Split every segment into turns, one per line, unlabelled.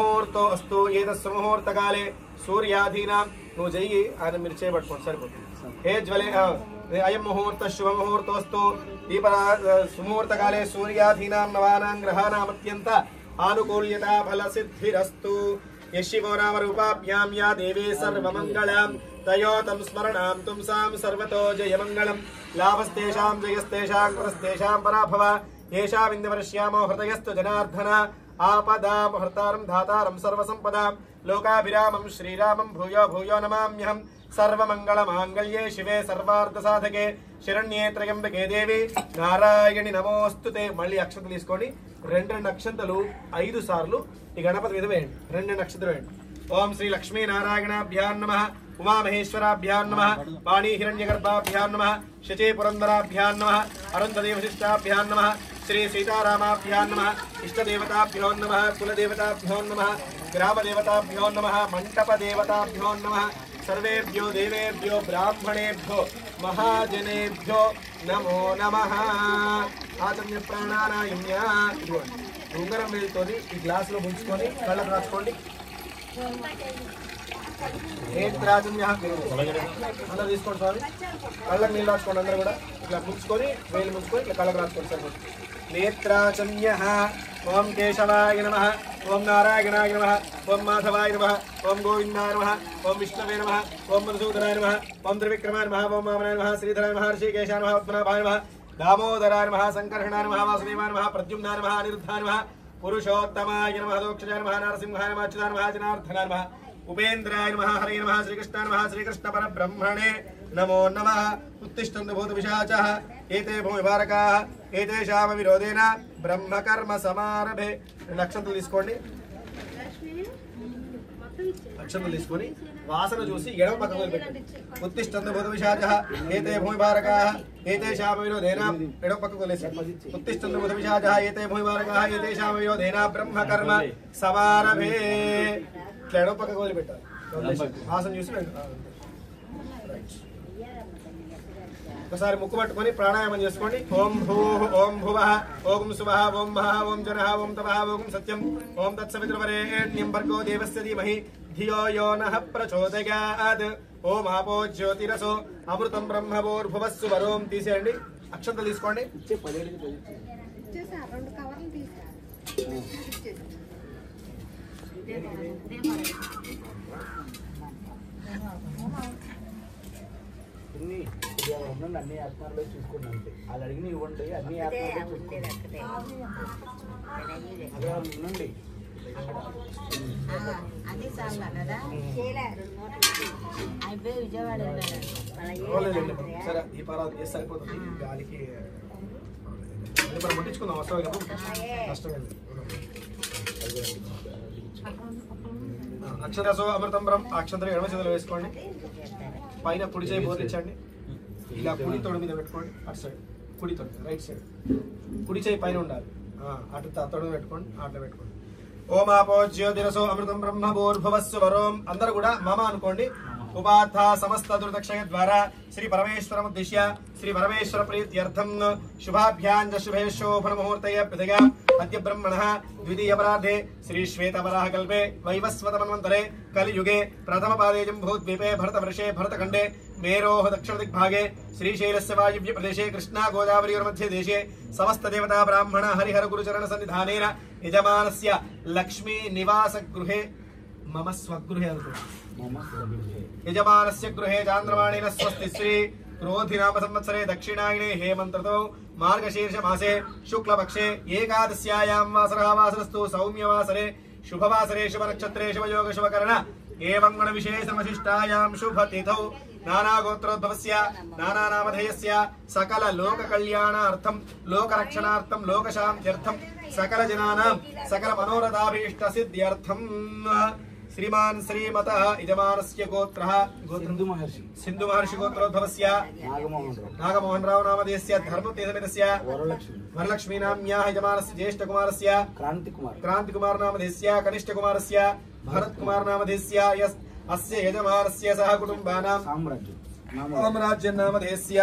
ముహూర్తో అస్తు ఏతస్సు ముహూర్తకాలే సూర్యాధీనాం నువ్వు చెయ్యి ఆయన మీరు చేయబట్టుకోండి సరిపోతుంది. హే జ్వలే అయం ముహూర్త శుభ ముహూర్తోస్తు దీప సుముహూర్తకాలే సూర్యాధీనాం నవానాం గ్రహానామత్యంత ఆనుకూల్యతా ఫల సిద్ధిరస్తు. యశివో నామ రూపాభ్యాం యా దేవే సర్వమంగళాం తయోతం స్మరణాం తుంసాం సర్వతో జయమంగళం. లాభస్తేషాం జయస్తేషాం కృతస్తేషాం పరాభవ ఏషామిందవర్ష్యామో హృదయస్తు జనార్దన. आपदां हर्तारं धातारं सर्वसंपदां लोकाभिरामं श्रीरामं भूयो भूयो नमाम्यहं. सर्वमंगलमांगल्ये शिवे सर्वार्थसाधके शरण्ये त्र्यंबके देवी नारायणि नमोस्तुते. మళ్ళీ అక్షంతలు తీసుకోండి. రెండు అక్షంతలు 5 సార్లు ఈ గణపతి మీద వేయండి. రెండు నక్షత్రాలు వేయండి. ఓం శ్రీ లక్ష్మీ నారాయణాభ్యాం నమః. ఉమామహేశ్వరాభ్యాం నమః. వాణీ హిరణ్యగర్భాభ్యాం నమః. శచే పురందరాభ్యాం నమః. అరుంధతి వశిష్టాభ్యాం నమః. श्री सीतारामाभ्यां नमः. इष्टदेवताभ्यो नमः. कुलदेवताभ्यो नमः. ग्रामदेवताभ्यो नमः. मंडपदेवताभ्यो नमः. सर्वेभ्यो देवेभ्यो ब्राह्मणेभ्यो महाजनेभ्यो नमो नमः. आचम्य प्राणानायम्य ఉంగరం వేలుతోని ఈ గ్లాస్ లో ముంచుకొని కళ్ళకు రాసుకోండి. నేత్రాజమ్య అందరూ తీసుకోండి స్వామి. కళ్ళకు నీళ్ళు రాసుకోండి. అందరూ కూడా ఇట్లా ముంచుకొని వేలు ముంచుకొని ఇట్లా కళ్ళకు రాసుకోండి సరిపోతుంది. నేత్రాచమ్య. ఓం కేశవాయ నమః. ఓం నారాయణాయ నమః. ఓం మాధవాయ నమః. ఓం గోవిందాయ నమః. ఓం విష్ణవే నమః. ఓం మధుసూదనాయ నమః. ఓం త్రివిక్రమాయ నమః. ఓం వామనాయ నమః. శ్రీధరాయ నమః. ఋషికేశాయ నమః. పద్మనాభాయ నమః. దామోదరాయ నమః. సంకర్షణాయ నమః. వాసుదేవాయ నమః. ప్రద్యుమ్నాయ నమః. అనిరుద్ధాయ నమః. పురుషోత్తమాయ నమః. దోక్షజాయ నమః. నరసింహాయ నమః. అచ్యుతాయ నమః. జనార్దనాయ నమః. ఉపేంద్రాయ నమః. హరే నమః. శ్రీకృష్ణాయ నమః. శ్రీకృష్ణ పరబ్రహ్మణే నమో నమః. ఉత్తిష్టంతు భూతపిశాచః ఏతే భూమిభారకాః ఏతేషామ విరోధేన బ్రహ్మకర్మ సమారభే. అక్షంతలు తీసుకోండి. అక్షంతలు తీసుకొని వాసన చూసి ఎడమ పక్కన పెట్టండి. ఉత్తిష్టంతు భూతపిశాచః ఏతే భూమిభారకాః ఏతేషామ విరోధేన ఎడమ పక్కకు వదిలేసారు. ఉత్తిష్టంతు భూతపిశాచః ఏతే భూమిభారకాః ఏతేషామ విరోధేన బ్రహ్మకర్మ సమారభే. ఇట్లా ఎడమ పక్కకు వదిలిపెట్టాలి. వాసన చూసి ఒకసారి ముక్కు పట్టుకొని ప్రాణాయామం చేసుకోండి. ఓం భూ ఓం భువః ఓం సువః ఓం మహః ఓం జనః ఓం తపః ఓం సత్యం ఓం తత్సవితుర్వరేణ్యం భర్గో దేవస్య ధీమహి ధియో యో నః ప్రచోదయాత్. ఓం ఆపో జ్యోతిరసో అమృతం బ్రహ్మభూర్భువస్సు వరోం. తీసేయండి. అక్షంతలు తీసుకోండి.
అన్ని ఆత్మాల్లో చూసుకోండి. అంతే వాళ్ళు అడిగిన ఇవ్వండి. అన్ని ఆత్మాల్లో చూసుకోండి. ఉండండి.
సరే ఈ పర్వాలేదు చేస్తే సరిపోతుంది. గాలికి మనం ముట్టించుకుందాం. వస్తాం కష్టం. అక్షరసో అమృతం బ్రహ్మ. అక్షంతరం ఎడమ చేతులు వేసుకోండి. పైన కుడి చేయి బోధించండి. ఇలా కుడి తొడ మీద పెట్టుకోండి. అటు సైడ్ కుడి తొడ రైట్ సైడ్ కుడి చేయి పైన ఉండాలి. అటు తొడ పెట్టుకోండి. అట్లా పెట్టుకోండి. ఓం ఆపో జ్యోతిరసో అమృతం బ్రహ్మభూర్భువస్సు వరోం. అందరూ కూడా మమ అనుకోండి. ఉపాధ సమస్త దుర్దక్షయ ద్వారా శ్రీ పరమేశ్వరముద్దిశ్య శ్రీ పరమేశ్వర ప్రీత్యర్థం శుభాభ్యాం శుభే శోభన ముహూర్తయ పృథివ్యా అద్య బ్రహ్మణః ద్వితీయ పరార్ధే శ్రీ శ్వేతవరాహ కల్పే వైవస్వత మన్వంతరే కలియుగే ప్రథమ పాదే జంబూద్వీపే భరతవర్షే భరతఖండే మేరోః దక్షిణ దిగ్భాగే శ్రీశైలస్య వాయువ్య ప్రదేశే కృష్ణా గోదావరీయోర్मध्ये దేశే సమస్త దేవతా బ్రాహ్మణ హరిహర గురుచరణ సన్నిధానేన యజమానస్య లక్ష్మీ నివాస గృహే మమ స్వగృహే అనుకోండి. యజమానస్య గృహే చాంద్రమాణేన స్వస్తి శ్రీ క్రోధినామ సంవత్సరే దక్షిణాయనే హేమంతతో మార్గశీర్ష మాసే శుక్లపక్షే ఏకాదశ్యాయాం వాసరః వాసరస్తు సౌమ్యవాసరే శుభవాసరే శుభనక్షత్రే శుభయోగ శుభకరణ ఏవం గుణ విశేషమశిష్టాయాం శుభతిథౌ నానాగోత్రోద్భవస్య నానానామధేయస్య సకల లోక కళ్యాణార్థం లోకరక్షణార్థం లోకశాంత్యర్థం సకల జనానాం సకల మనోరథాభీష్ట సిద్ధ్యర్థం శ్రీమాన్ శ్రీమతః యజమానస్య గోత్రః సింధు మహర్షి గోత్రోద్భవస్య నాగమోహన్ రావు నామధేయస్య ధర్మతేజమిదస్య వరలక్ష్మీ నామ్యాః యజమానస్య జ్యేష్ఠకుమారస్య క్రాంతి కుమార్ నామధేయస్య కనిష్ఠ కుమారస్య భరత్ కుమార్ నామధేయస్య అస్య యజమానస్య సహ కుటుంబానాం సామ్రాజ్యం నామధేయస్య.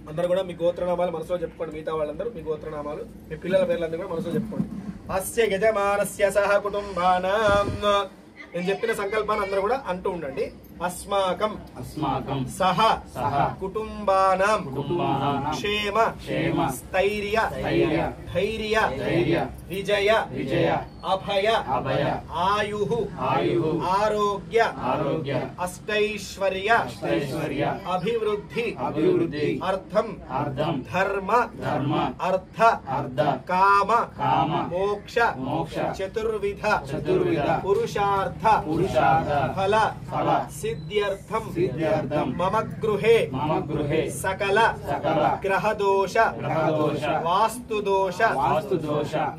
అందరూ కూడా మీ గోత్రనామాలు మనసులో చెప్పుకోండి. మిగతా వాళ్ళందరూ మీ గోత్రనామాలు మీ పిల్లల పేర్లందరూ కూడా మనసులో చెప్పుకోండి. అస్య యజమానస్య సహ కుటుంబానాం నేను చెప్పిన సంకల్పాన్ని అందరూ కూడా అంటూ ఉండండి. అస్మాకం సహ కుటుంబానాం క్షేమ స్థైర్య ధైర్య విజయ అభయ ఆయుః ఆరోగ్య అష్టైశ్వర్య అభివృద్ధి అర్థం ధర్మ అర్థ కామ మోక్ష చతుర్విధ పురుషార్థ ఫల సిద్ధ్యర్థం మమ గృహే సకల గ్రహదోష వాస్తుదోష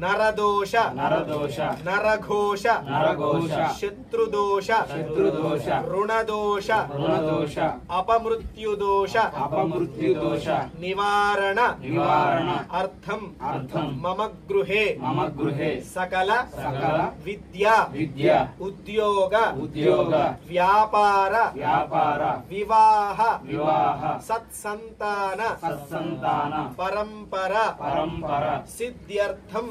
నరదోష నరఘోష శత్రుదోష రుణదోష అపమృత్యుదోష నివారణ అర్థం మమ గృహే సకల విద్యా ఉద్యోగ వ్యాపార వివాహ సత్సంతాన పరంపర సిద్ధ్యర్థం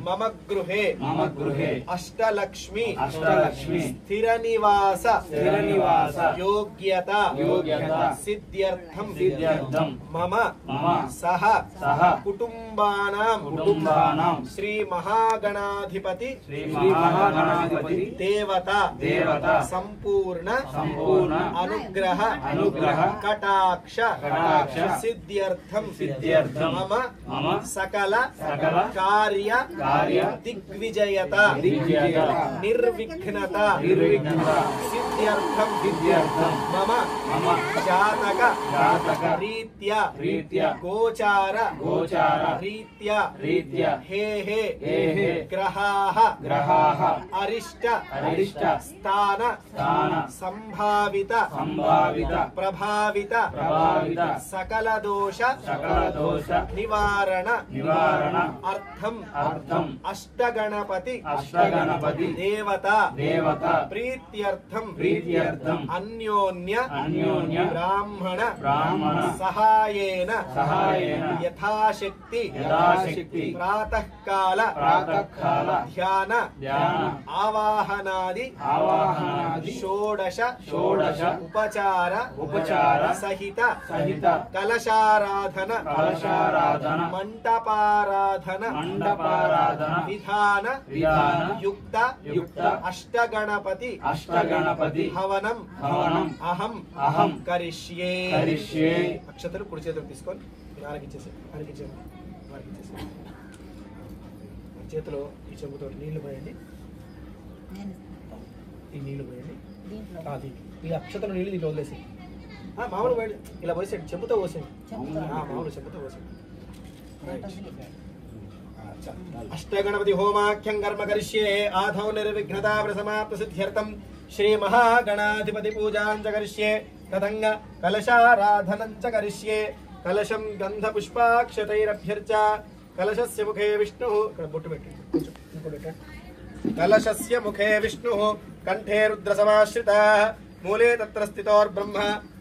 మమ గృహే అష్టలక్ష్మి స్థిర నివాస యోగ్యత సిద్ధ్యర్థం మమ సహ కుటుంబానాం శ్రీ మహాగణాధిపతి దేవత సంపూర్ణ అనుగ్రహ కటాక్ష సిద్ధ్యర్థం మమ సకల కార్య దిగ్విజయత నిర్విఘ్నత సిద్ధ్యర్థం మమ జాతక రీత్యా గోచార రీత్యా హే గ్రహాః అరిష్ట స్థాన సంభావిత ప్రభావిత సకల దోష నివారణ అర్థం అష్టగణపతి దేవత ప్రీత్యర్థం అన్యోన్య బ్రాహ్మణ సహాయేన యథాశక్తి ప్రాతఃకాల ధ్యాన ఆవాహనాది షోడశ ఉపచార సహిత కలశారాధన మంటపారాధన విధాన యుక్త అష్టగణపతి హవనం అహం కరిష్యే. అక్షతలు కుడి చేతులు తీసుకొని ఆరగించేసి చేతిలో ఈ చెంబుతో నీళ్లు పోయండి. ఈ నీళ్లు పోయండి. ఈ అక్షతలు నీళ్ళు దీంట్లో వదిలేసి మామూలు పోయండి. ఇలా పోసేయండి, చెంబుతో పోసేయండి. మామూలు చెంబుతో పోసేయండి. అష్టగణపతి హోమాఖ్యం కర్మ కరిష్యే ఆధౌ నిర్విఘ్నతా ప్రసమాప్త సిద్ధ్యర్థం శ్రీ మహాగణాధిపతి పూజాంచ కరిష్యే తదంగ కలశారాధనంచ కరిష్యే. కలశం గంధ పుష్పాక్షతైరభ్యర్చ కలశస్య ముఖే విష్ణు బొట్టు పెట్టి కలశస్య ముఖే విష్ణు కంఠే రుద్ర సమాశ్రిత మూలే తత్ర స్థితోర్బ్రహ్మ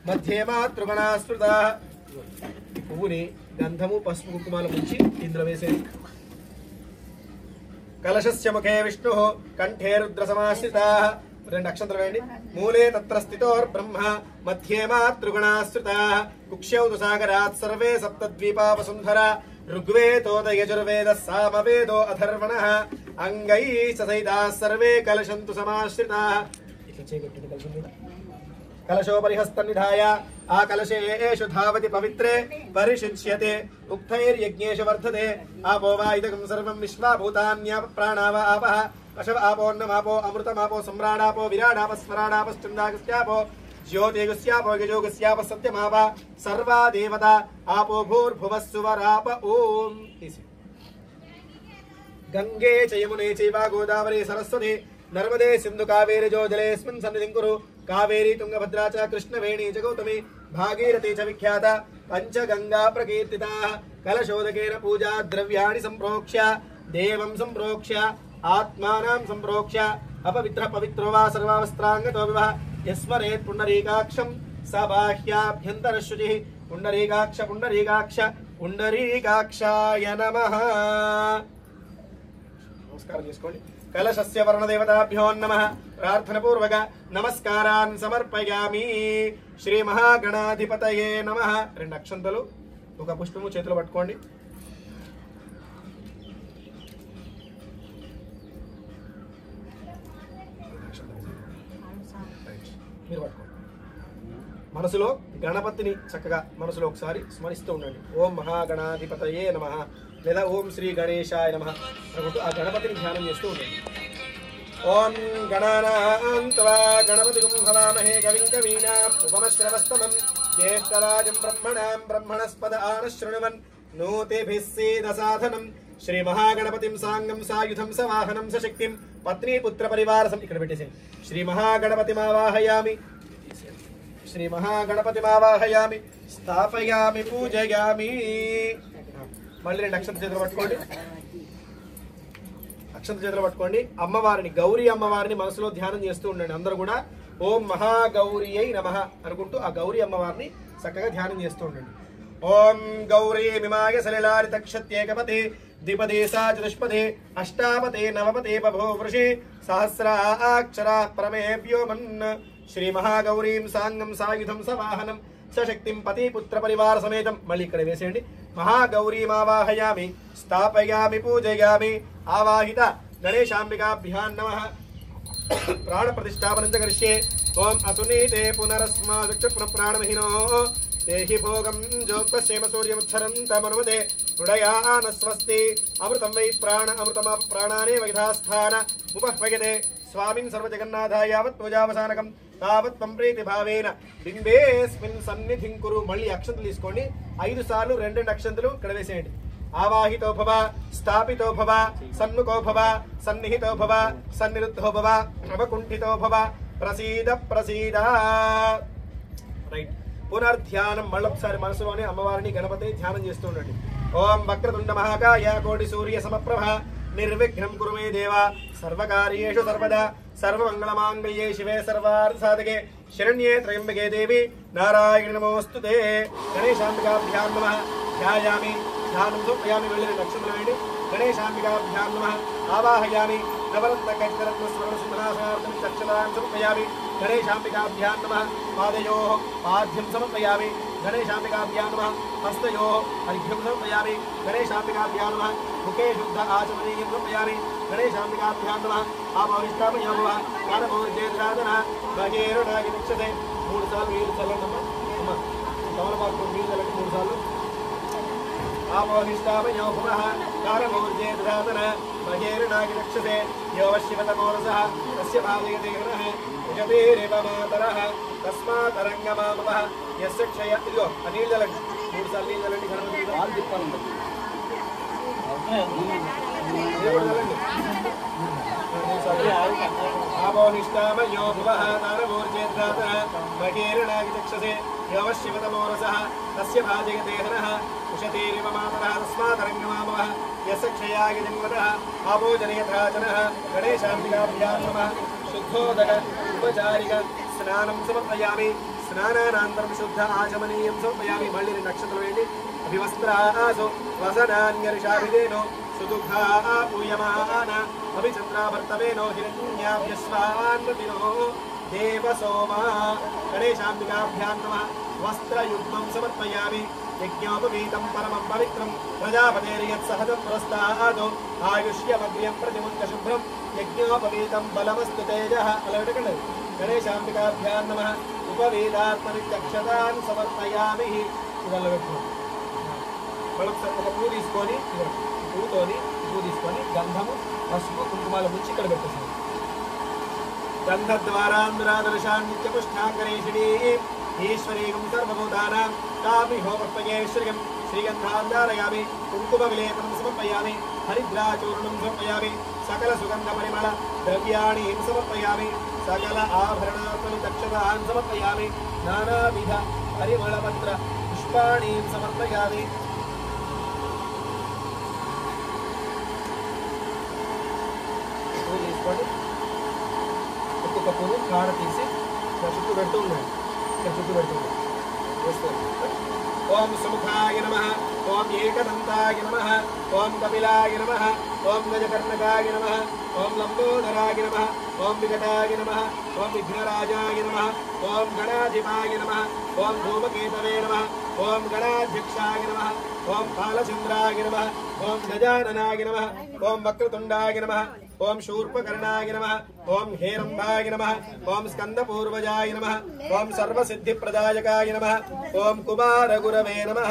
మధ్యే మాతృగణాశ్రుత. పువ్వుని గంధము పసుపు కుంకుమాల ముంచి ఇందులో వేసేది. కలశస్య ముఖే విష్ణు కంఠే రుద్ర సమాశ్రిత. రెండు అక్షంతలు వేయండి. మూలే తత్ర స్థితోర్బ్రహ్మ మధ్యే మాతృగణాశ్రుత. కుక్ష్యౌతు సాగరాత్ సర్వే సప్తద్వీపా వసుంధర ఋగ్వేదోద యజుర్వేద సామవేదో అథర్వణః అంగై సహితాః సర్వే కలశంతు సమాశ్రితాః. ఇట్లా చేయగొట్టండి కలశం మీద. కలశోపరిహస్తం నిధాయ ఆ కలశే ఏషు ధావతి పవిత్రే పరిశుచ్యతే ఉక్తైర్యజ్ఞేషు వర్ధతే. ఆపో వా ఇదకం సర్వం విశ్వా భూతాన్య ప్రాణావ ఆపః పశవ ఆపోన్నమాపో అమృతమాపో సమ్రాడాపో విరాడాపస్వరాడాపశ్చందాగస్యాపో జ్యోతిగుస్యాపో యజోగుస్యాప సత్యమాప సర్వా దేవత ఆపో భూర్భువస్సువరాప. ఓం. గంగే చ యమునే చైవ గోదావరి సరస్వతి నర్మదే సింధు కావేరి జో జలేస్మిన్ సన్నిధిం కురు. కావేరీ తుంగభద్రా చ కృష్ణవేణీ చ గౌతమి భాగీరథీ చ విఖ్యాత పంచగంగా ప్రకీర్తితాః. కలశోదకేన పూజా ద్రవ్యాణి సంప్రోక్ష్య దేవం సంప్రోక్ష్య ఆత్మానాం సంప్రోక్ష్య అపవిత్ర పవిత్రో వా సర్వావస్త్రాంగతో వివహ యస్మరేత్ పుండరీకాక్షం స బాహ్యాభ్యంతర శుచిః. పుండరీకాక్ష పుండరీకాక్షాయ నమః. నమస్కారం చేసుకోండి. కలశస్య వర్ణదేవతాభ్యో నమః ప్రార్థనపూర్వక నమస్కారాన్ సమర్పయామి. శ్రీ మహాగణాధిపతయే నమః. 2 అక్షంతలు ఒక పుష్పము చేతిలో పట్టుకోండి. మీరు పట్టుకోండి. మనసులో గణపతిని చక్కగా మనసులో ఒకసారి స్మరిస్తూ ఉండండి. ఓం మహాగణాధిపతయే నమః లేదా ఓం శ్రీ గణేశాయ నమః అనుకుంటూ ఆ గణపతిని ధ్యానం చేస్తూ ఉండండి. ఓం గణానాం త్వా గణపతిగుం హవామహే కవిం కవీనాం ఉపమశ్రవస్తమం జ్యేష్ఠరాజం బ్రహ్మణాం బ్రహ్మణస్పద ఆనశృణువన్ నూతిభిః సీదసాధనం శ్రీ మహాగణపతిం సాంగం సాయుధం సవాహనం సశక్తిం పత్ని పుత్ర పరివార ఇక్కడ పెట్టేసేయండి. శ్రీ మహాగణపతిమావాహయామి శ్రీ మహాగణపతిమావాహయామి స్థాపయామి పూజయామి. మళ్ళీ 2 అక్షంత చేతులు పట్టుకోండి. అక్షంత చేతులు పట్టుకోండి. అమ్మవారిని గౌరీ అమ్మవారిని మనసులో ధ్యానం చేస్తూ ఉండండి. అందరూ కూడా ఓం మహాగౌరియై నమః అనుకుంటూ ఆ గౌరీ అమ్మవారిని చక్కగా ధ్యానం చేస్తూ ఉండండి. ఓం గౌరీ మిమాయ సలిలారిత క్షత్యేకపతే ద్విపదే సా చతుష్పదే అష్టాపతే నవపతే బభో వృషే సహస్రాక్షరా ప్రమే వ్యోమన్ శ్రీ మహాగౌరీం సాంగం సాయుధం సవాహనం సశక్తిం పతి పుత్ర పరివార సమేతం. మళ్ళీ ఇక్కడ వేసేయండి. మహాగౌరీమావాహయామి స్థాపయామి పూజయామి. ఆవాహిత గణేశాంబికాభ్యాం నమః ప్రాణ ప్రతిష్టాపనం చ కరిష్యే. ఓం అసునీతే పునరస్మాదక్ష పునఃప్రాణమహినో దేహి భోగం జోక్వశ్యేమ సూర్యముచ్చరంతమనుమతే హృదయాన స్వస్తి అమృతం వై ప్రాణ అమృతమా ప్రాణానే వైధాస్థాన ఉపహ్వయతే స్వామిన్ సర్వజగన్నాథాయ యావత్ పూజావసానకం తావత్ త్వం ప్రీతి భావేన బింబేస్మిన్ సన్నిధిం కురు. మళ్ళీ అక్షంతలు తీసుకోండి. 5 సార్లు 2 అక్షంతలు ఇక్కడ వేసేయండి. ఆవాహితో భవ స్థాపితో భవ సన్ముఖో భవ సన్నిహితో భవ సన్నిరుద్ధో భవ అవకుంఠితో భవ ప్రసీద ప్రసీద. రైట్. పునర్ధ్యానం మళ్ళొకసారి మనసులోనే అమ్మవారిని గణపతిని ధ్యానం చేస్తూ ఉండండి. ఓం వక్రతుండ మహాకాయ కోటి సూర్య సమప్రభ నిర్విఘ్నం కురు మే దేవ సర్వకార్యేషు సర్వదా సర్వమంగళమాంగళ్యే శివే సర్వార్థ సాధకే శరణ్యే త్రయంబకే దేవి నారాయణ నమోస్తుతే. గణేశాంబికాభ్యాం నమః ధ్యాయామి ధ్యానం సమర్పయామి. వెళ్ళి 2 అక్షంతలు వేయండి. గణేశాంబికాభ్యాం నమః ఆవాహయామి నవరత్న కైతరత్న స్వర్ణ సింహాసనార్థం చక్షరాన్ సమర్పయామి. గణేశాంబికాభ్యాం నమః పాదయోః పాద్యం సమర్పయామి. గణేశాంబికాభ్యాం నమః హస్తయోః అర్ఘ్యం సమర్పయామి. గణేశాంబికాభ్యాం నమః ముఖే శుద్ధ ఆచమనీయం సమర్పయామి. గణేశాంబికాభ్యాం నమః ఆపవిష్టామయో భవ కానమోర్జేద్రాదన భగేరుణాగి నిక్షతే. 3 సార్లు నీళ్ళు చల్లండి. అమ్మ తమలపాకు నీళ్ళు చల్లండి 3 సార్లు. ఆపవిష్టామయో భవ కానమోర్జేద్రాదన భగేరుణాగి నిక్షతే. యో శివతమోరసః తస్య భావయతే హనః యజతేరేవ మాతరః తస్మాతరంగమామవః యస్య క్షయ. ఇదిగో ఆ నీళ్ళు చల్లండి 3 సార్లు నీళ్ళు చల్లండి. గణపతి వాళ్ళు తిప్పాలండి. ఆపోనిష్టామయో భువః తారమోర్జేద్రాతః భగేరుణాగి చక్షసే. యో శివతమోరసః తస్య భాజయతే హనః ఉషతేరివ మాతరః తస్మాతరంగమామవః యస్య క్షయాయ జన్మతః ఆపోజనయథాచనః. గణేశాంబికాభ్యాం నమః శుద్ధోదక ఉపచారిక స్నానం సమర్పయామి. స్నానానంతరం శుద్ధ ఆచమనీయం సమర్పయామి. మళ్ళీ 2 అక్షంతలు వేయండి. అభివస్త్రాసు వసనాన్యర్షాభిదేనో సుదుఃఖా పూయమాన అభిచంద్రాభర్తవేనో హిరణ్యాభ్యస్వాన్మతినో దేవసోమా. గణేశాంబికాభ్యాం నమః వస్త్రయుగ్మం సమర్పయామి. యజ్ఞోపవీతం పరమం పవిత్రం ప్రజాపతేర్యత్ సహజం పురస్తాదో ఆయుష్యమగ్ర్యం ప్రతిముంచ శుభ్రం యజ్ఞోపవీతం బలమస్తు తేజః. అలా పెట్టకండి. గణేశాంబికాభ్యాం నమః ఉపవేదాత్మనిత్యక్షతాన్ సమర్పయామి. ఇదల్లా పెట్టుకోండి. మళ్ళొకసారి ఒక పువ్వు తీసుకొని పువ్వుతోని పువ్వు తీసుకొని గంధము పసుపు కుంకుమాల ముంచి ఇక్కడ పెట్టేసాను. గంధద్వారాంధ్రాదర్శాన్ నిత్యపుష్టాంగరేషిణీ ఈశ్వరీగం సర్వభూతానాం కామిహోపర్పయేశ్వరిగం శ్రీగంధాంధారయామి. కుంకుమ విలేపనం సమర్పయామి. హరిద్రాచూర్ణం సమర్పయామి. సకల సుగంధ పరిమళ ద్రవ్యాణి సమర్పయామి. సకల ఆభరణాత్మని దక్షతాన్ సమర్పయామి. నానావిధ పరిమళపత్ర పుష్పాణి సమర్పయామి. తీసుకోండి. ఒక్కొక్క పువ్వు కాడ తీసి చుట్టూ పెడుతూ ఉన్నాడు. చుట్టూ పెడుతూ ఉన్నాడు. ఓం సుముఖాయ నమః. ఓం ఏకదంతాయ నమః. ఓం కపిలాయ నమః. ఓం గజకర్ణకాయ నమః ఓం లంబోదరాయ నమః ఓం వికటాయ నమః ఓం విఘ్నరాజాయ నమః ఓం గణాధిపాయ నమః ఓం ధూమకేతవే నమః ఓం గణాధ్యక్షాయ నమః ఓం కాలచంద్రాయ నమః ఓం గజాననాయ నమః ఓం వక్రతుండాయ నమః ఓం శూర్పకర్ణాయ నమః ఓం హేరంబాయ నమః ఓం స్కందపూర్వజాయ నమః ఓం సర్వసిద్ధిప్రదాయకాయ నమః ఓం కుమారగురవే నమః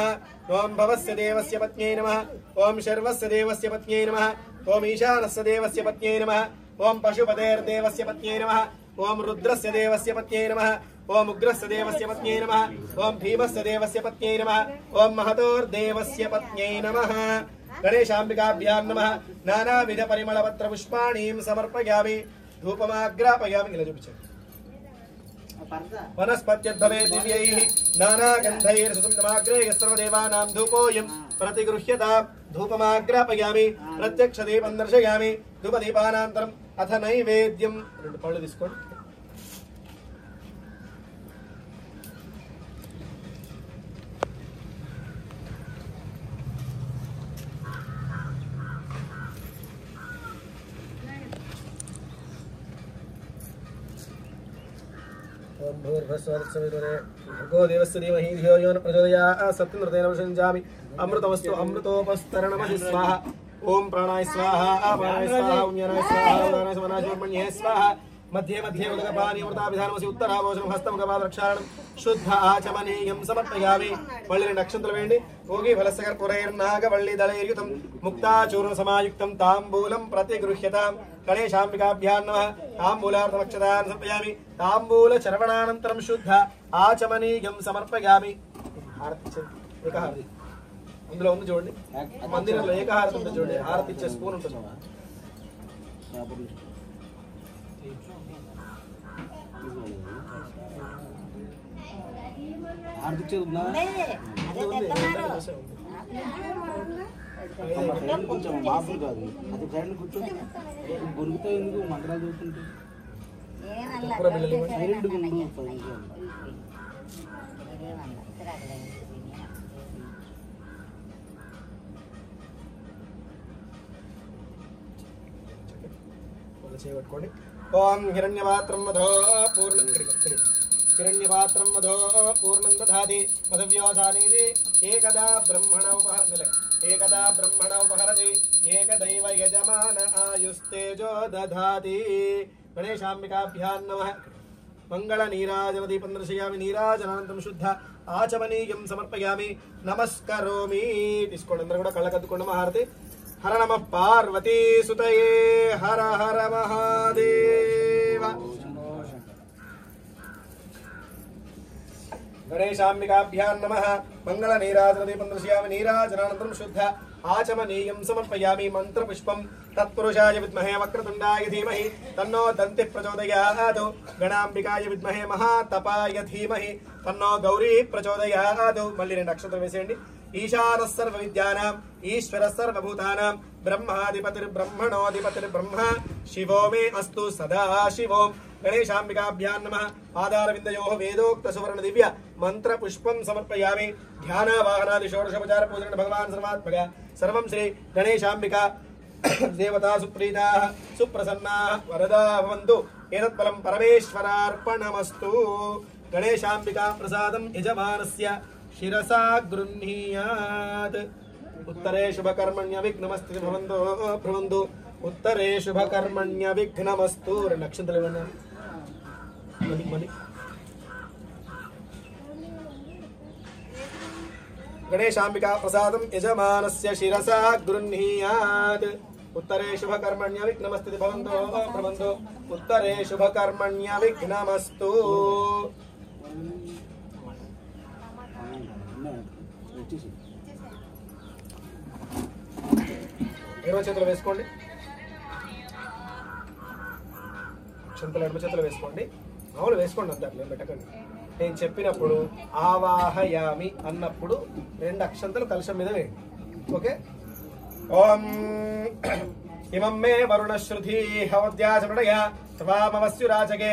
ఓం భవస్య దేవస్య పత్న్యై నమః ఓం శర్వస్య దేవస్య పత్న్యై నమః ఓం ఈశానస్య దేవస్య పత్న్యై నమః ఓం పశుపతేర్దేవస్య పత్న్యై నమః ఓం రుద్రస్య దేవస్య పత్న్యై నమః ఓం ఉగ్రస్య దేవస్య పత్న్యై నమః ఓం భీమస్య దేవస్య పత్న్యై నమః ఓం మహతోర్దేవస్య పత్న్యై నమః గణేశాంబికాభ్యాం నమః నానావిధ పరిమళపత్ర పుష్పాణీం సమర్పయామి ధూపమాగ్రాపయామి. ఇలా చూపించండి. వనస్పత్యద్భవే దివ్యైః నానాగంధైర్సుసంతమాగ్రే సర్వదేవానాం ధూపోయం ప్రతిగృహ్యతాం ధూపమాగ్రాపయామి ప్రత్యక్షదీపం దర్శయామి ధూపదీపానంతరం అథ నైవేద్యం. రెండు పళ్ళు తీసుకోండి. ఓం భూర్భస్వరస్వవిదురే భర్గో దేవస్య ధీమహి ధియో యో న ప్రచోదయాత్ సత్యమృతేన వశంజామి అమృతమస్తు అమృతోపస్తరణమసి స్వాహ. ఓం ప్రాణాయ స్వాహ అపానాయ స్వాహ ఉజ్ఞానాయ స్వాహ ఉదానాయ సమనాశోర్మణ్యే స్వాహ. మధ్యే మధ్యే ఉదకపానీమృతాభిధానమసి ఉత్తరాభోజనం హస్తముఖపాదరక్షాళనం శుద్ధ ఆచమనీయం సమర్పయామి. వల్లి రెండు అక్షంతలు వేయండి. భోగి ఫలస్కర్పూరైర్నాగవల్లి దళైర్యుతం ముక్తాచూర్ణ సమాయుక్తం తాంబూలం ప్రతిగృహ్యతాం. గణేశాంబికాభ్యాం నమః తాంబూలార్థమక్షతాన్ సమర్పయామి. తాంబూల చర్వణానంతరం శుద్ధ ఆచమనీయం సమర్పయామి. హారతి ఏకహారతి అందులో ఉంది చూడండి. మందిరంలో ఏకహారతి ఉంటుంది చూడండి. హారతి ఇచ్చే స్పూన్ ఉంటుంది.
కొంచెం మాపులు కాదు అది ఫ్రెండ్ కూర్చొని గొరుగుతో ఎందుకు మంత్రాలు చూస్తుంటే
చేయబట్టుకోండి. ఓం హిరణ్యపాత్రం మధో పూర్ణం హిరణ్యపాత్రం మధో పూర్ణం దధాతి మధవ్యోధానీతి ఏకదా బ్రహ్మణ ఉపహరతి ఏకదైవ యజమాన ఆయుస్తేజో దధాతి. గణేశాంబికాభ్యాం నమః మంగళ నీరాజన దీపం దర్శయామి. నీరాజనానంతరం శుద్ధ ఆచమనీయం సమర్పయామి. నమస్కరోమి. తీసుకోండి. అందరూ కూడా కళ్ళకద్దుకోండి. మహారతి. హర నమ పార్వతీ సుతయే హర హర మహాదేవ. గణేశాంబికాభ్యాం నమః మంగళ నీరాజన దీపం దర్శయామి. నీరాజనానంతరం శుద్ధ ఆచమనీయం సమర్పయామి. మంత్రపుష్పం తత్పురుషాయ విద్మహే వక్రతుండాయ ధీమహి తన్నో దంతి ప్రచోదయాత్. గణాంబికాయ విద్మహే మహాతపాయ ధీమహి తన్నో గౌరీ ప్రచోదయాత్. మళ్ళీ రెండు అక్షంతలు వేసేయండి. ఈశానః సర్వ విద్యానాం ఈశ్వరః సర్వభూతానాం బ్రహ్మాధిపతిర్బ్రహ్మణోధిపతిర్బ్రహ్మ శివో మే అస్తు సదా శివోం. గణేశాంబికాభ్యాం నమః ఆధారవిందయోః వేదోక్త సువర్ణ దివ్య మంత్ర పుష్పం సమర్పయామి. ధ్యానావాహనాది షోడశోపచార పూజన భగవాన్ సర్వాత్మక సర్వం శ్రీ గణేశాంబికా దేవతా సుప్రీతాః సుప్రసన్నాః వరదా భవంతు. ఏతత్ఫలం పరమేశ్వరార్పణమస్తు. గణేశాంబికా ప్రసాదం యజమానస్య శిరసా గృహ్ణీయాత్. ఉత్తరే శుభకర్మణ్య విఘ్నమస్తు భవంతో భ్రువంతు. ఉత్తరే శుభకర్మణ్య విఘ్నమస్తు. రెండు అక్షంతలు ఇవ్వండి. గణేశాంబికా ప్రసాదం యజమానస్య శిరసా గృహ్ణీయాత్. ఉత్తరే శుభకర్మణ్య విఘ్నమస్తు భవంతో భ్రవంతు. ఉత్తరే శుభకర్మణ్య విఘ్నమస్తు. ఎడమ చేతులు వేసుకోండి. అక్షంతలు ఎడమ చేతులు వేసుకోండి. మామూలు వేసుకోండి. అంతా నేను పెట్టకండి. నేను చెప్పినప్పుడు ఆవాహయామి అన్నప్పుడు రెండు అక్షంతలు కలశం మీద వేయండి. ఓకే. ఓం ఇమం మే వరుణశ్రుతి హవద్యాచమృడయ స్వామవస్యురాచకే.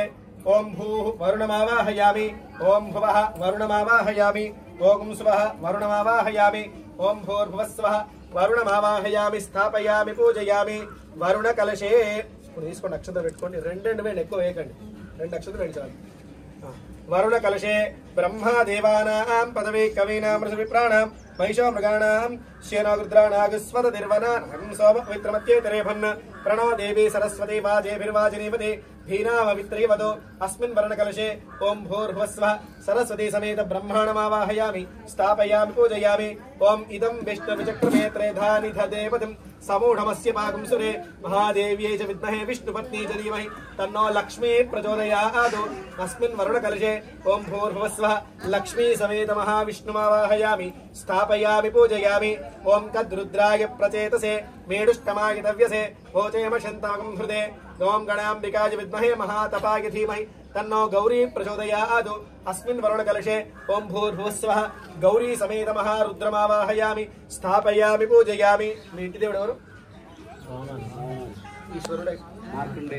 ఓం భూః వరుణమావాహయామి. ఓం భువః వరుణమావాహయామి. ఓం స్వః వరుణమావాహయామి. ఓం భూర్భువస్వః వరుణమావాహయామి స్థాపయామి పూజయామి వరుణ కలశే. ఇప్పుడు తీసుకోండి అక్షతలు పెట్టుకోండి, రెండు వేయండి, ఎక్కువ వేయకండి, 2 అక్షతలు వేయండి చాలు. వరుణ కలశే బ్రహ్మదేవానాం పదవీ కవీనాం ఋషివిప్రాణాం మహిషో మృగాణాం శ్యేనాగుద్రాణాగుస్వతదిర్వనాం సోమ పవిత్రమత్యేతరేభన్ ప్రణో దేవీ సరస్వతి వాజేభిర్వాజినీపతి భీనామవిత్రైవదో అస్మిన్ వర్ణకలశే ఓం భూర్భువస్వః సరస్వతీ సమేత బ్రహ్మాణమావాహయామి స్థాపయామి పూజయామి. ఓం ఇదం విష్ణువిచక్రమే త్రేధానిధ దేవతం సమూఢమస్య పాకం సురే మహాదేవ్యై చ విద్మహే విష్ణుపత్నీ చ ధీమహి తన్నో లక్ష్మీ ప్రచోదయాత్. అస్మిన్ వరుణకలశే ఓం భూర్భువస్వః లక్ష్మీ సమేత మహావిష్ణుమావాహయామి స్థాపయామి పూజయామి. ఓం కద్రుద్రాయ ప్రచేతసే మేడుష్టమాయ తవ్యసే భోచేమశంతమకం హృదే. ఓం గణాంబికాయ విద్మహే మహాతపాయ ధీమహి తన్నో గౌరీ ప్రచోదయాత్. అస్మిన్ వరుణకలశే ఓం భూర్భువస్వః గౌరీ సమేత మహారుద్రమావాహయామి స్థాపయామి పూజయామి. మీ ఇంటి దేవుడు ఎవరు? ఈశ్వరుడే.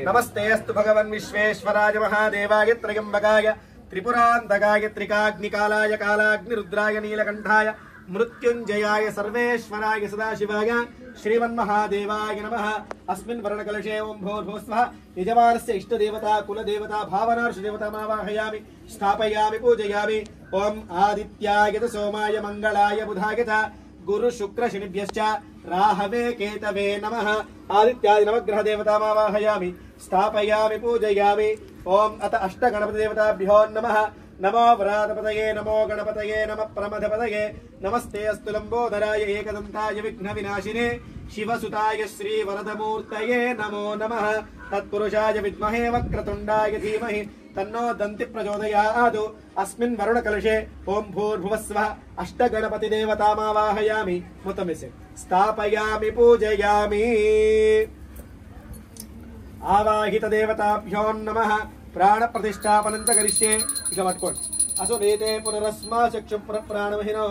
నమస్తే అస్తు భగవన్ విశ్వేశ్వరాయ మహాదేవాయ త్రయంబకాయ త్రిపురాంతకాయ త్రికాగ్నికాలాయ కాలాగ్నిరుద్రాయ నీలకంఠాయ మృత్యుంజయాయ సర్వేశ్వరాయ సదాశివాయ శ్రీమన్మహాదేవాయ నమః. అస్మిన్ వరుణకలశే ఓం భూర్భువస్వః యజమానస్య ఇష్టదేవతా కులదేవతా భావనార్షదేవతామావాహయామి స్థాపయామి పూజయామి. ఓం ఆదిత్యాయ చ సోమాయ మంగళాయ బుధాయ చ గురు శుక్ర శనిభ్యశ్చ రాహవే కేతవే నమః. ఆదిత్యాది నవగ్రహ దేవతామావాహయామి స్థాపయామి పూజయామి. ఓం అత అష్టగణపతి దేవతాభ్యో నమః. నమో వ్రాతపతయే నమో గణపతయే నమ ప్రమథపతయే. నమస్తే అస్తు లంబోదరాయ ఏకదంతాయ విఘ్న వినాశినే శివసుతాయ శ్రీ వరదమూర్తయే నమో నమః. తత్పురుషాయ విద్మహే వక్రతుండాయ ధీమహి తన్నో దంతి ప్రచోదయాత్. అస్మిన్ వరుణకలశే ఓం భూర్భువస్వః అష్టగణపతి దేవతామావాహయామి మొత్తం వేసే స్థాపయామి పూజయామి. ఆవాహిత దేవతాభ్యో నమః. ప్రాణ ప్రతిష్టాపనం చ కరిష్యే. ఇక పట్టుకోండి. అసో నేతే పునరస్మా చక్షు ప్రాణమహినో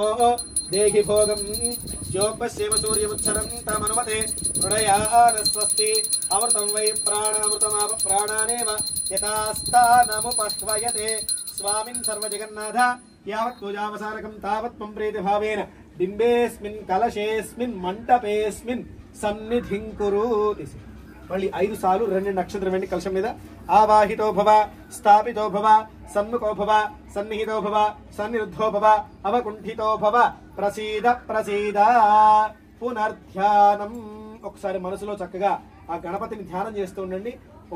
దేహి భోగం యోగస్యేవ సూర్యముచ్చరం తమనుమతే హృదయాన స్వస్తి. అమృతం వై ప్రాణామృతమాప ప్రాణానేవ యథాస్థానముపష్వయతే. స్వామిన్ సర్వజగన్నాథ యావత్ పూజావసానకం తావత్ మం ప్రీతి భావేన బింబేస్మిన్ కలశేస్మిన్ మంటపేస్మిన్ సన్నిధిం కురు. మళ్ళీ 5 సార్లు 2 నక్షత్రం వెండి కలశం మీద ఆవాహితో భవ స్థాపితో భవ సన్ముఖో భవ సన్నిహితో భవ సన్నిరుద్ధో భవ అవకుంఠితో భవ ప్రసీద ప్రసీద. పునర్ధ్యానం. ఒకసారి మనసులో చక్కగా ఆ గణపతిని ధ్యానం చేస్తూ ఉండండి.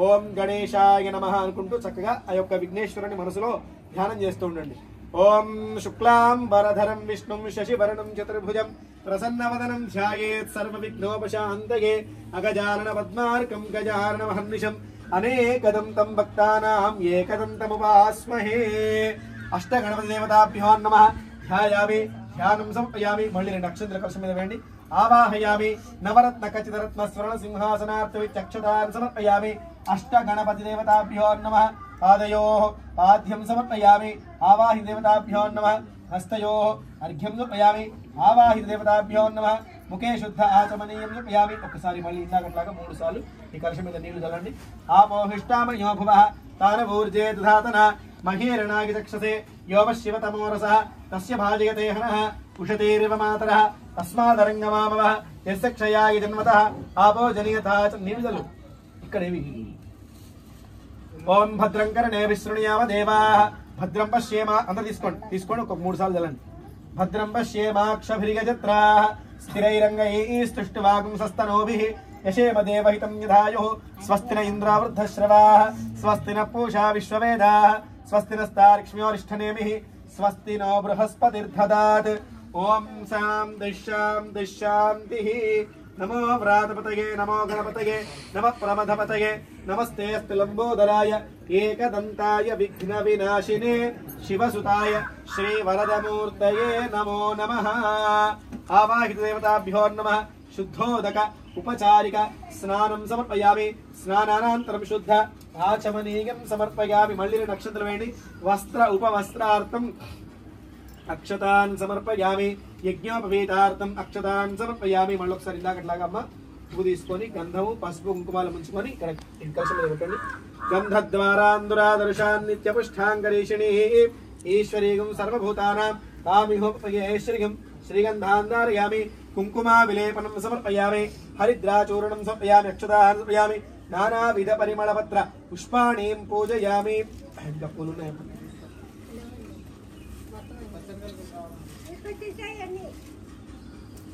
ఓం గణేశాయ నమః అనుకుంటూ చక్కగా ఆ యొక్క విఘ్నేశ్వరుని మనసులో ధ్యానం చేస్తూ ఉండండి. ఓం శుక్లాం వరధరం విష్ణుం శశివర్ణం చతుర్భుజం ప్రసన్నవదనం ధ్యాయేత్ సర్వవిఘ్నోపశాంతయే. అగజానన పద్మార్కం గజాననమహర్నిశం అనేకదంతం భక్తానాం ఏకదంతముపాస్మహే. అష్టగణపతి దేవతాభ్యో నమః. ధ్యాయామి ధ్యానం సమర్పయామి. మళ్ళీ 2 అక్షంతల కలశం మీద వేయండి. ఆవాహయామి నవరత్న ఖచ్చితరత్న స్వర్ణ సింహాసనార్థ విచక్షతాన్ సమర్పయామి. అష్టగణపతి దేవతాభ్యో నమః. పాదయోః పాద్యం సమర్పయామి. ఆవాహిత దేవతాభ్యో నమః. హస్తయోః అర్ఘ్యం సమర్పయామి. ఆవాహిత దేవతాభ్యో నమః. ముఖే శుద్ధ ఆచమనీయం సమర్పయామి. ఒకసారి మళ్ళీ ఇందాకట్లాగా 3 సార్లు ఈ కలశం మీద నీళ్లు చల్లండి. ఆపోహిష్టామయో భువః తానభూర్జే దధాతన మహీరణాగి చక్షసే యోపశివతమోరసః తస్య భాజయతే హనః ఉషతేరివ మాతరః తస్మాదరంగమామవః యస్య క్షయాయ జన్మతః ఆపో జనియథా చ. నీళ్లు చల్లు ఇక్కడేవి. ఓం భద్రం కర్ణే విశృణుయామ దేవాః భద్రం పశ్యేమ. అందరూ తీసుకోండి ఒక 3 సార్లు చల్లండి. భద్రం పశ్యేమాక్షభిర్యజత్రాః స్థిరైరంగైస్తుష్టువాగుంసస్తనోభిః యశేమ దేవహితం యధాయుః. స్వస్తి న ఇంద్రావృద్ధశ్రవాః స్వస్తి న పూషా విశ్వవేదాః స్వస్తి నస్తార్క్ష్మ్యోరిష్ఠనేమిః స్వస్తి నో బృహస్పతిర్దదాత్. ఓం శాంతి శాంతి శాంతిః. నమో వ్రాతపతయే నమో గణపతయే నమ ప్రమథపతయే. నమస్తే అస్తు లంబోదరాయ ఏకదంతాయ విఘ్న వినాశినే శివసుతాయ శ్రీ వరదమూర్తయే నమో నమః. ఆవాహిత దేవతాభ్యో నమః. శుద్ధోదక ఉపచారిక స్నానం సమర్పయామి. స్నానానంతరం శుద్ధ ఆచమనీయం సమర్పయామి. మళ్ళీ 2 నక్షత్రం వేయండి. వస్త్ర ఉపవస్త్రార్థం అక్షతాన్ సమర్పయామి. యజ్ఞోపవీతార్థం అక్షతాన్ సమర్పయామి. మళ్ళీ ఒకసారి ఇందాకట్లాగా అమ్మ పువ్వు తీసుకొని గంధము పసుపు కుంకుమాలు ముంచుకొని ఇక్కడ కలశం మీద పెట్టండి. గంధద్వారాందురాదర్శాన్ నిత్యపుష్టాంగరీషిణి ఈశ్వరీగం సర్వభూతానాం తామిహోపయేశ్వరిగం శ్రీగంధాంధారయామి. కుంకుమా విలేపనం సమర్పయామి హరిద్రాచూర్ణం సమర్పయామి అక్షతాన్ సమర్పయామి నానావిధ పరిమళపత్ర పుష్పాణీం పూజయామి. ఇంకా పూలు ఉన్నాయి.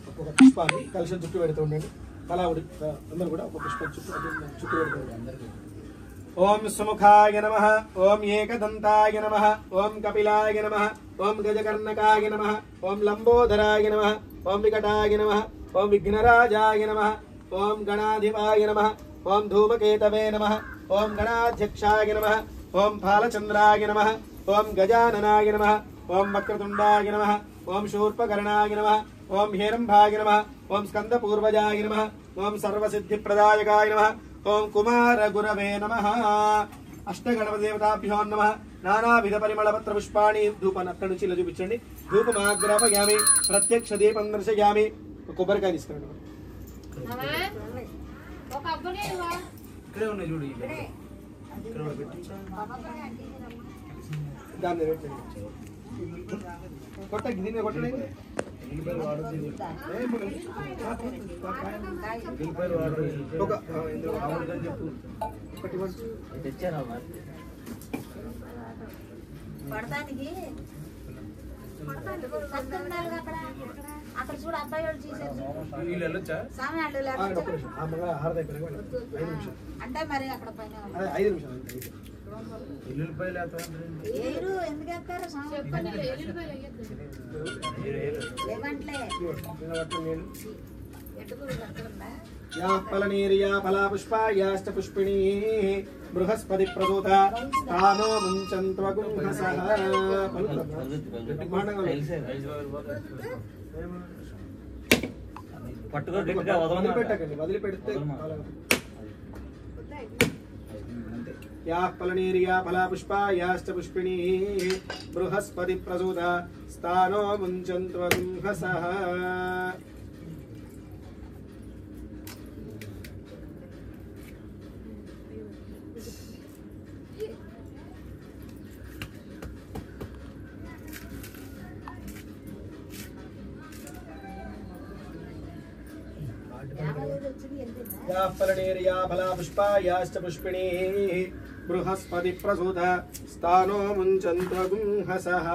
ఒక్కొక్క పుష్పాన్ని కలిసి చుట్టూ పెడుతూ ఉండండి. కళావుడి అందరూ కూడా ఒక పుష్పం చుట్టూ పెడుతూ ఉండండి. ఓం సుముఖాయ నమః, ఓం ఏకదంతాయ నమః, ఓం కపిలాయ నమః, ఓం గజకర్ణకాయ నమః, ఓం లంబోదరాయ నమః, ఓం వికటాయ నమః, ఓం విఘ్నరాజాయ నమః, ఓం గణాధిపాయ నమః, ఓం ధూమకేతవే నమః, ఓం గణాధ్యక్షాయ నమః, ఓం ఫాలచంద్రాయ నమః, ఓం గజాననాయ నమః, ఓం వక్రతుండాయ నమః, ఓం శూర్పకర్ణాయ నమః, ఓం హేరంభాయ నమః, ఓం స్కందపూర్వజాయ నమః, ఓం సర్వసిద్ధిప్రదాయకాయ నమః, ఓం కుమారగురవే నమః. అష్టగణపదేవతాభ్యో నమః. నానావిధ పరిమళపత్ర పుష్పాణి ధూపాన్ని అక్కడి నుంచి ఇలా చూపించండి. ధూపమాగ్రాపయామి, ప్రత్యక్ష దీపం దర్శయామి. కొబ్బరికాయ తీసుకురండి.
ఇక్కడే ఉన్నాయి చూడు.
దాన్ని పెట్టండి. కొట్ట గిన్నె కొట్టండి.
అక్కడ చూడు అబ్బాయి వాళ్ళు చూసారు అంటే మరి అక్కడ పైన
5 నిమిషాలు
ఏరు ఎందుకు వేస్తారు
ఫలనీర్యా ఫలా పుష్పాయాశ్చ పుష్పిణీ బృహస్పతి ప్రసూత తానో ముంచంత్వగుంహసః. వదిలిపెట్టకండి, వదిలిపెడితే యా ఫలనీర్యా ఫలా పుష్పాయాశ్చ పుష్పిణీ బృహస్పతి ప్రసూత స్థానో ముంచంత్వగుంహసః. या फलनेर्या फला पुष्पायाश्च पुष्पिणी बृहस्पति प्रसूत स्थानो मुञ्चन्त्वगुंहसः.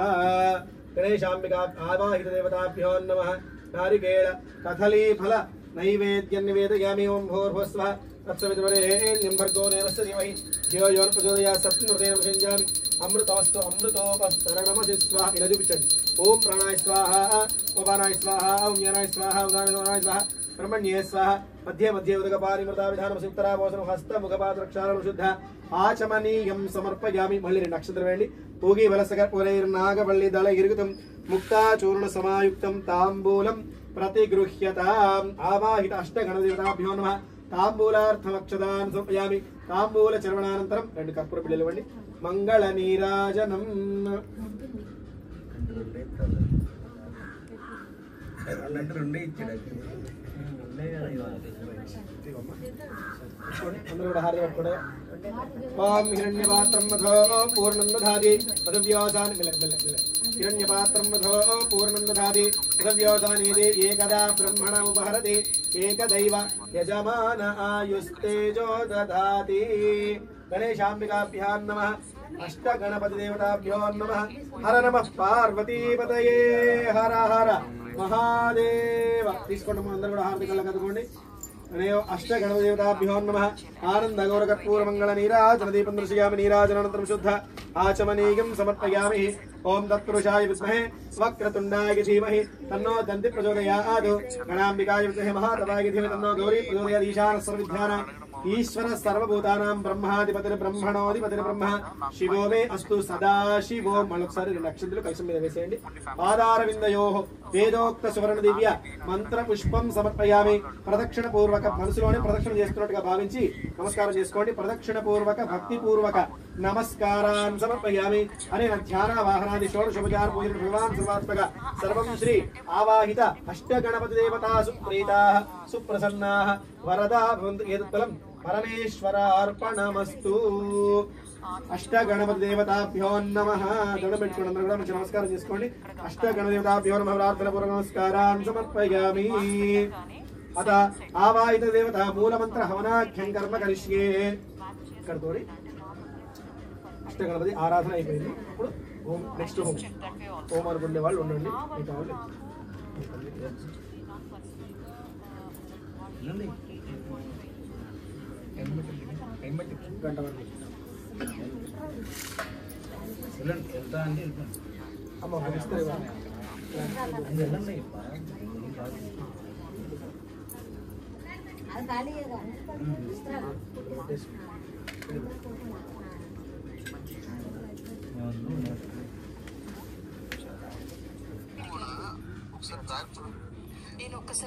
गणेशाम्बिका आवाहित देवताभ्यो नमः. नारिकेल कथली फल नैवेद्यं निवेदयामि. ओं भूर्भुवस्वः तत्सवितुर्वरेण्यं भर्गो देवस्य धीमहि धियो यो न प्रचोदयात्. सत्यं संजामि अमृतमस्तु अमृतोपस्तरणमसि स्वाहा. ఇలా చూపించండి. ఓం ప్రాణాయ స్వాహ, ఉపానాయ స్వాహ, ఓం జ్ఞానాయ స్వాహ, ఉదానాయ స్వాహ, బ్రహ్మణ్యే స్వాహ. మధ్య మధ్య ఉదకపారిమృత విధానం సుత్తరాభోసనం హస్త ముఖపాత్రక్షాళం శుద్ధ ఆచమనీయం సమర్పయామి. మళ్ళీ 2 అక్షంతరం వేయండి. పూగి వలసగ పురైర్నాగవల్లి దళ ఇరుగుతం ముక్తాచూర్ణ సమాయుక్తం తాంబూలం ప్రతిగృహ్యతాం. ఆవాహిత అష్టగణదేవతాభ్యో నమః. తాంబూలార్థమక్షదాన్ సమర్పయామి. తాంబూల చర్వణానంతరం 2 కర్పూర బిళ్ళలు ఇవ్వండి. మంగళ నీరాజనం. అందరూ కూడా హారతి పట్టుకోండి. ఓం హిరణ్యపాత్రం మధో పూర్ణం దధాతి పదవ్యోసాని హిరణ్యపాత్రం మధో పూర్ణం దధాతి పదవ్యోసానేది ఏకదా బ్రహ్మణ ఉపహరతి ఏకదైవ యజమాన ఆయుస్తేజో దధాతి. గణేశాంబికాభ్యాం నమః. అష్టగణపతి దేవతాభ్యో నమః. హర నమః పార్వతీపతయే హర హర మహాదేవ. తీసుకోండి, అందరూ కూడా హారతి కళ్ళ కదుకోండి. అష్టగణదేవతాభ్యో నమః. ఆనంద గౌర కర్పూర మంగళ నీరాజన దీపం దర్శయామి. నీరాజనానంతరం శుద్ధ ఆచమనీయం సమర్పయామి. ఓం తత్పురుషాయ విద్మహే వక్రతుండాయ ధీమహి తన్నో దంతి ప్రచోదయాత్. గణాంబికాయ విద్మహే మహాతపాయ ధీమహి తన్నో గౌరీ ప్రచోదయాత్. ఈశాన సర్వవిద్యానాం ఈశ్వర సర్వభూతానాం బ్రహ్మాధిపతిని బ్రహ్మణోధిపతిని బ్రహ్మ శివో మే అస్తు సదా శివో. మళ్ళొకసారి 2 అక్షంతలు కలిసి మీద వేసేయండి. పాదారవిందయో వేదోక్త సువర్ణ దివ్య మంత్ర పుష్పం సమర్పయామి. ప్రదక్షిణ పూర్వక మనసులోనే ప్రదక్షిణ చేస్తున్నట్టుగా భావించి నమస్కారం చేసుకోండి. ప్రదక్షిణ పూర్వక భక్తి పూర్వక నమస్కారాన్ని సమర్పయామి. అనే ధ్యాన వాహనాది షోడశోపచార పూజ భగవాన్ సర్వాత్మక సర్వం శ్రీ ఆవాహిత అష్టగణపతి దేవతా సుప్రీతా సుప్రసన్నా వరదా భవంతు. ఏతత్ఫలం పరమేశ్వరార్పణమస్తు. అష్టగణపతి దేవతాభ్యో నమః. దండం పెట్టుకోండి, అందరూ కూడా మంచి నమస్కారం చేసుకోండి. అష్టగణదేవతాభ్యో నమః. ప్రార్థనపూర్వక నమస్కారాన్ సమర్పయామి. అత ఆవాహిత దేవత మూలమంత్ర హవనాఖ్యం కర్మ కరిష్యే. ఇక్కడ తోడి అష్టగణపతి ఆరాధన అయిపోయింది. ఇప్పుడు హోం, నెక్స్ట్ హోం. హోం అనుకునే వాళ్ళు ఉండండి. మీకు కావాలి గంట వరకు
ఎంత అంటే
అమ్మ ఇస్తే
అది ఖాళీయేగా ఇస్తారా?
నేను ఒక్కసారి